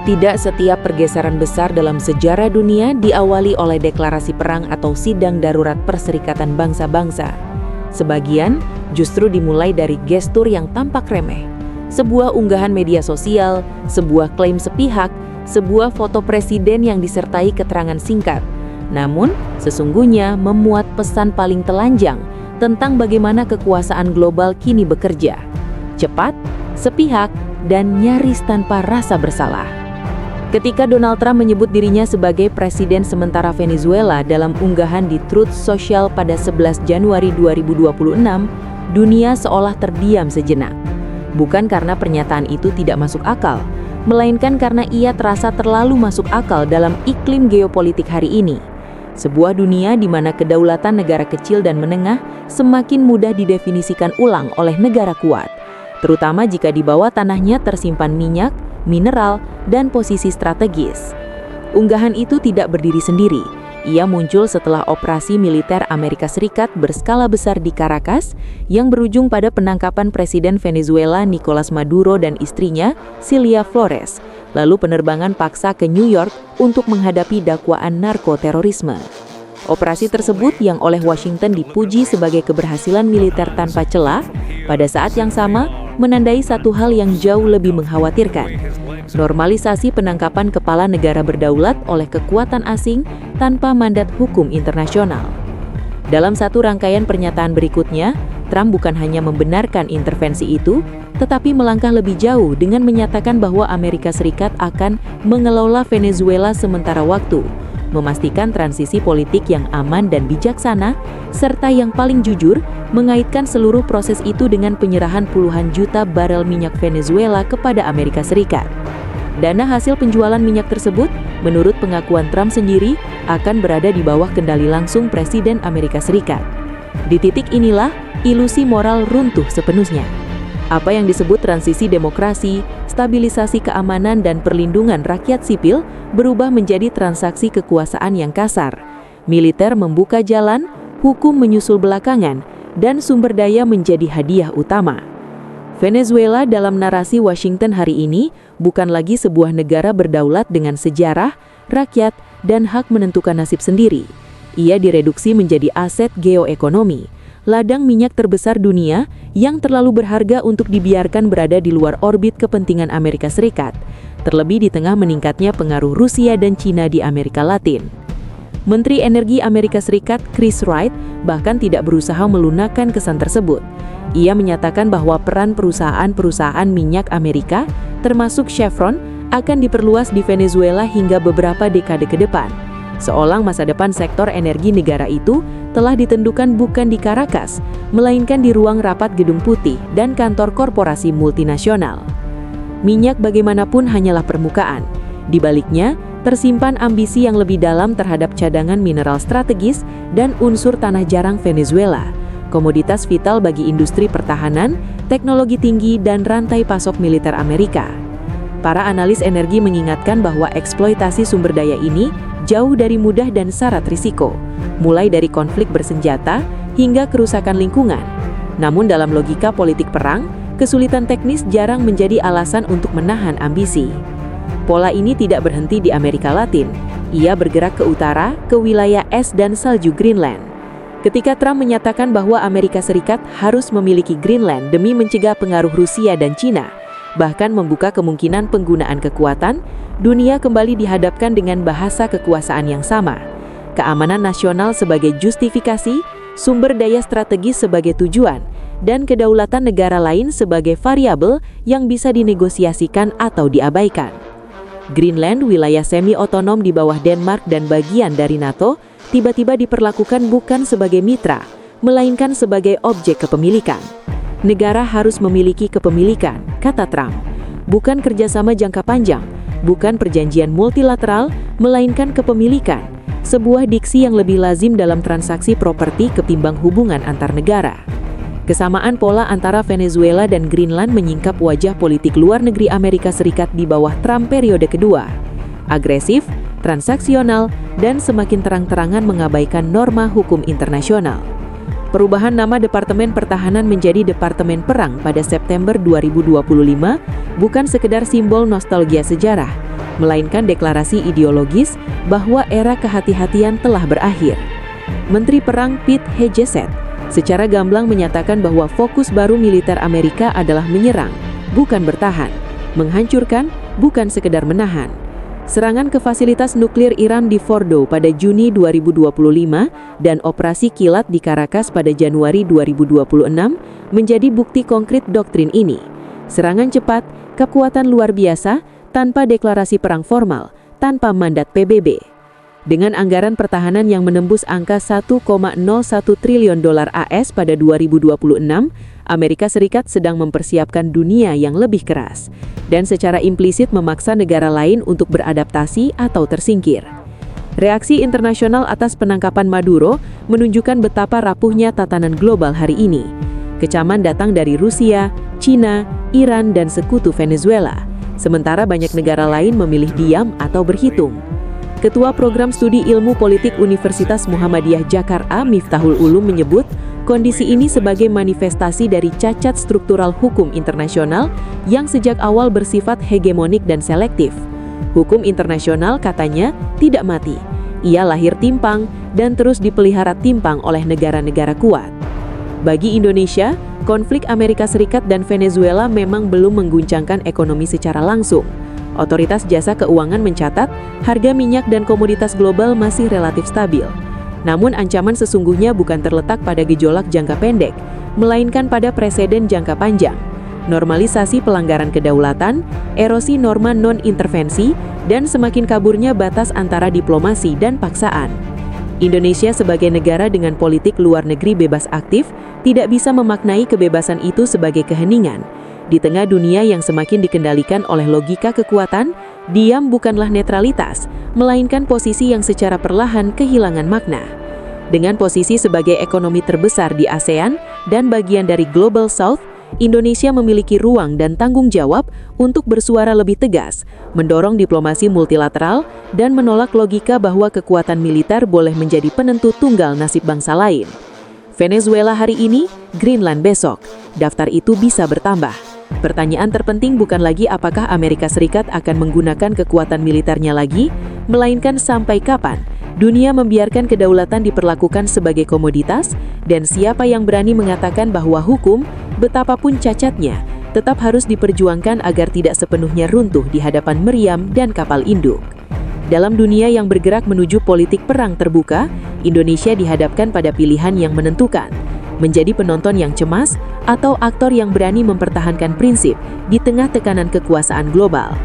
Tidak setiap pergeseran besar dalam sejarah dunia diawali oleh deklarasi perang atau sidang darurat Perserikatan Bangsa-Bangsa. Sebagian justru dimulai dari gestur yang tampak remeh. Sebuah unggahan media sosial, sebuah klaim sepihak, sebuah foto presiden yang disertai keterangan singkat. Namun, sesungguhnya memuat pesan paling telanjang tentang bagaimana kekuasaan global kini bekerja. Cepat, sepihak, dan nyaris tanpa rasa bersalah. Ketika Donald Trump menyebut dirinya sebagai presiden sementara Venezuela dalam unggahan di Truth Social pada 11 Januari 2026, dunia seolah terdiam sejenak. Bukan karena pernyataan itu tidak masuk akal, melainkan karena ia terasa terlalu masuk akal dalam iklim geopolitik hari ini. Sebuah dunia di mana kedaulatan negara kecil dan menengah semakin mudah didefinisikan ulang oleh negara kuat, terutama jika di bawah tanahnya tersimpan minyak, mineral, dan posisi strategis. Unggahan itu tidak berdiri sendiri. Ia muncul setelah operasi militer Amerika Serikat berskala besar di Caracas yang berujung pada penangkapan Presiden Venezuela Nicolas Maduro dan istrinya, Cilia Flores, lalu penerbangan paksa ke New York untuk menghadapi dakwaan narkoterorisme. Operasi tersebut yang oleh Washington dipuji sebagai keberhasilan militer tanpa celah, pada saat yang sama menandai satu hal yang jauh lebih mengkhawatirkan: normalisasi penangkapan kepala negara berdaulat oleh kekuatan asing tanpa mandat hukum internasional. Dalam satu rangkaian pernyataan berikutnya, Trump bukan hanya membenarkan intervensi itu, tetapi melangkah lebih jauh dengan menyatakan bahwa Amerika Serikat akan mengelola Venezuela sementara waktu, memastikan transisi politik yang aman dan bijaksana, serta yang paling jujur, mengaitkan seluruh proses itu dengan penyerahan puluhan juta barel minyak Venezuela kepada Amerika Serikat. Dana hasil penjualan minyak tersebut, menurut pengakuan Trump sendiri, akan berada di bawah kendali langsung Presiden Amerika Serikat. Di titik inilah, ilusi moral runtuh sepenuhnya. Apa yang disebut transisi demokrasi, stabilisasi keamanan dan perlindungan rakyat sipil berubah menjadi transaksi kekuasaan yang kasar. Militer membuka jalan, hukum menyusul belakangan, dan sumber daya menjadi hadiah utama. Venezuela dalam narasi Washington hari ini bukan lagi sebuah negara berdaulat dengan sejarah, rakyat, dan hak menentukan nasib sendiri. Ia direduksi menjadi aset geoekonomi, ladang minyak terbesar dunia yang terlalu berharga untuk dibiarkan berada di luar orbit kepentingan Amerika Serikat, terlebih di tengah meningkatnya pengaruh Rusia dan Cina di Amerika Latin. Menteri Energi Amerika Serikat Chris Wright bahkan tidak berusaha melunakkan kesan tersebut. Ia menyatakan bahwa peran perusahaan-perusahaan minyak Amerika, termasuk Chevron, akan diperluas di Venezuela hingga beberapa dekade ke depan, seolah masa depan sektor energi negara itu telah ditentukan bukan di Caracas, melainkan di ruang rapat Gedung Putih dan kantor korporasi multinasional. Minyak bagaimanapun hanyalah permukaan. Di baliknya, tersimpan ambisi yang lebih dalam terhadap cadangan mineral strategis dan unsur tanah jarang Venezuela, komoditas vital bagi industri pertahanan, teknologi tinggi, dan rantai pasok militer Amerika. Para analis energi mengingatkan bahwa eksploitasi sumber daya ini jauh dari mudah dan syarat risiko, mulai dari konflik bersenjata hingga kerusakan lingkungan. Namun dalam logika politik perang, kesulitan teknis jarang menjadi alasan untuk menahan ambisi. Pola ini tidak berhenti di Amerika Latin. Ia bergerak ke utara, ke wilayah es dan salju Greenland. Ketika Trump menyatakan bahwa Amerika Serikat harus memiliki Greenland demi mencegah pengaruh Rusia dan Cina, bahkan membuka kemungkinan penggunaan kekuatan, dunia kembali dihadapkan dengan bahasa kekuasaan yang sama. Keamanan nasional sebagai justifikasi, sumber daya strategis sebagai tujuan, dan kedaulatan negara lain sebagai variabel yang bisa dinegosiasikan atau diabaikan. Greenland, wilayah semi-otonom di bawah Denmark dan bagian dari NATO, tiba-tiba diperlakukan bukan sebagai mitra, melainkan sebagai objek kepemilikan. Negara harus memiliki kepemilikan, kata Trump. Bukan kerjasama jangka panjang, bukan perjanjian multilateral, melainkan kepemilikan. Sebuah diksi yang lebih lazim dalam transaksi properti ketimbang hubungan antar negara. Kesamaan pola antara Venezuela dan Greenland menyingkap wajah politik luar negeri Amerika Serikat di bawah Trump periode kedua. Agresif, transaksional, dan semakin terang-terangan mengabaikan norma hukum internasional. Perubahan nama Departemen Pertahanan menjadi Departemen Perang pada September 2025 bukan sekedar simbol nostalgia sejarah, melainkan deklarasi ideologis bahwa era kehati-hatian telah berakhir. Menteri Perang Pete Hegseth secara gamblang menyatakan bahwa fokus baru militer Amerika adalah menyerang, bukan bertahan, menghancurkan, bukan sekedar menahan. Serangan ke fasilitas nuklir Iran di Fordo pada Juni 2025 dan operasi kilat di Caracas pada Januari 2026 menjadi bukti konkret doktrin ini. Serangan cepat, kekuatan luar biasa, tanpa deklarasi perang formal, tanpa mandat PBB. Dengan anggaran pertahanan yang menembus angka 1,01 triliun dolar AS pada 2026, Amerika Serikat sedang mempersiapkan dunia yang lebih keras dan secara implisit memaksa negara lain untuk beradaptasi atau tersingkir. Reaksi internasional atas penangkapan Maduro menunjukkan betapa rapuhnya tatanan global hari ini. Kecaman datang dari Rusia, China, Iran, dan sekutu Venezuela, sementara banyak negara lain memilih diam atau berhitung. Ketua Program Studi Ilmu Politik Universitas Muhammadiyah Jakarta, Miftahul Ulum menyebut, kondisi ini sebagai manifestasi dari cacat struktural hukum internasional yang sejak awal bersifat hegemonik dan selektif. Hukum internasional, katanya, tidak mati. Ia lahir timpang dan terus dipelihara timpang oleh negara-negara kuat. Bagi Indonesia, konflik Amerika Serikat dan Venezuela memang belum mengguncangkan ekonomi secara langsung. Otoritas Jasa Keuangan mencatat, harga minyak dan komoditas global masih relatif stabil. Namun ancaman sesungguhnya bukan terletak pada gejolak jangka pendek, melainkan pada preseden jangka panjang. Normalisasi pelanggaran kedaulatan, erosi norma non-intervensi, dan semakin kaburnya batas antara diplomasi dan paksaan. Indonesia sebagai negara dengan politik luar negeri bebas aktif, tidak bisa memaknai kebebasan itu sebagai keheningan. Di tengah dunia yang semakin dikendalikan oleh logika kekuatan, diam bukanlah netralitas, melainkan posisi yang secara perlahan kehilangan makna. Dengan posisi sebagai ekonomi terbesar di ASEAN dan bagian dari Global South, Indonesia memiliki ruang dan tanggung jawab untuk bersuara lebih tegas, mendorong diplomasi multilateral, dan menolak logika bahwa kekuatan militer boleh menjadi penentu tunggal nasib bangsa lain. Venezuela hari ini, Greenland besok. Daftar itu bisa bertambah. Pertanyaan terpenting bukan lagi apakah Amerika Serikat akan menggunakan kekuatan militernya lagi, melainkan sampai kapan dunia membiarkan kedaulatan diperlakukan sebagai komoditas, dan siapa yang berani mengatakan bahwa hukum, betapapun cacatnya, tetap harus diperjuangkan agar tidak sepenuhnya runtuh di hadapan meriam dan kapal induk. Dalam dunia yang bergerak menuju politik perang terbuka, Indonesia dihadapkan pada pilihan yang menentukan. Menjadi penonton yang cemas atau aktor yang berani mempertahankan prinsip di tengah tekanan kekuasaan global.